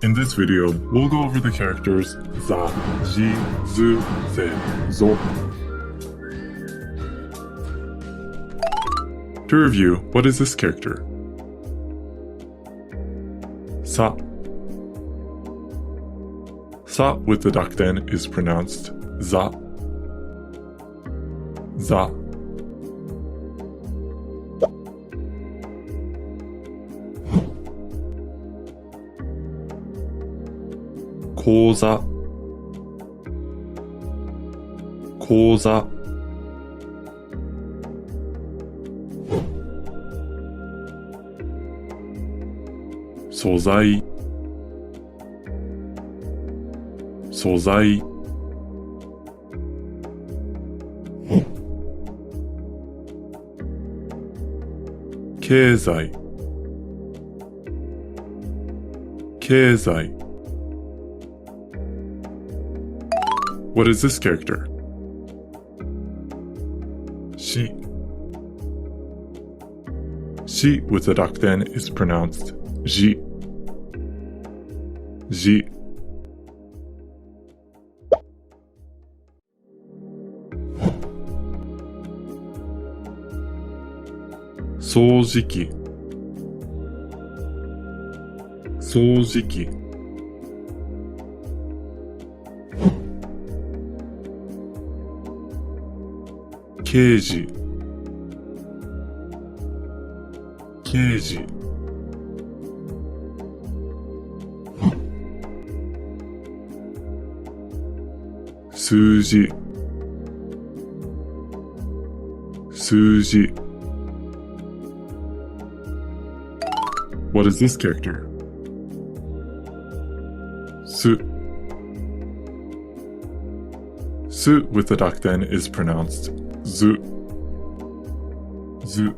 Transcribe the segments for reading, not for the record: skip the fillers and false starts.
In this video, we'll go over the characters za, ji, zu, ze, zo. To review, what is this character? Sa. Sa with the dakten is pronounced za. Za. Koza. Koza. Sozai. Sozai. Keizai. Keizai. What is this character? Shi. Shi with the dakten is pronounced ji. Ji. Soujiki. Soujiki. Keiji. Keiji. Suji. Suji. What is this character? Su. Su with the dakten is pronounced zu. Zu.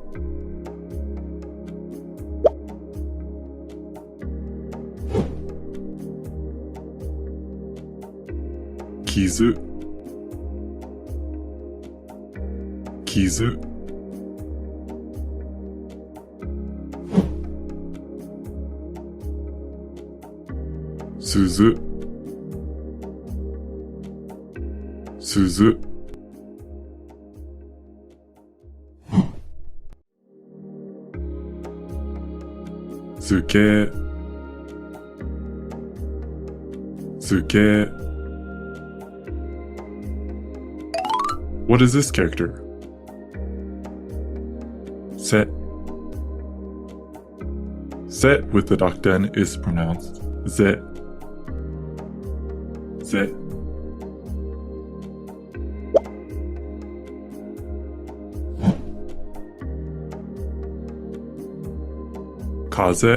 Kizu. Kizu. Suzu. Suzu. Zuke. Zuke. What is this character? Set. Set with the dakten is pronounced ze. Ze. Kaze.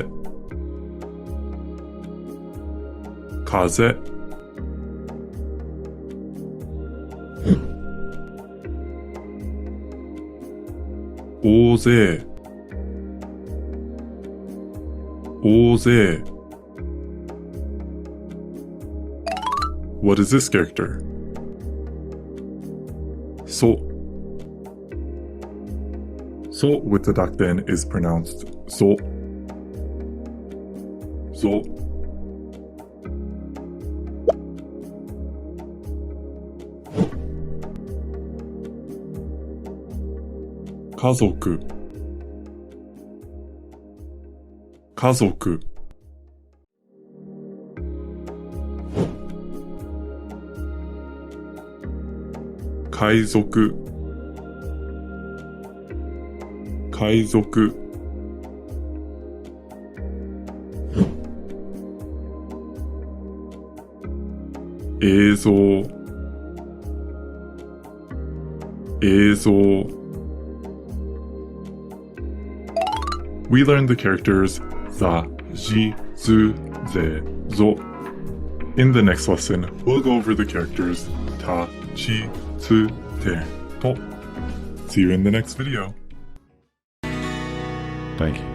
Kaze. Oze. Oze. What is this character? So. So with the dakten is pronounced so. So. Kazoku. Kazoku. Kaizoku. Kaizoku. Eizo. Eizo. We learned the characters za, ji, zu, ze, zo. In the next lesson, we'll go over the characters ta, chi, tsu, te, to. See you in the next video. Thank you.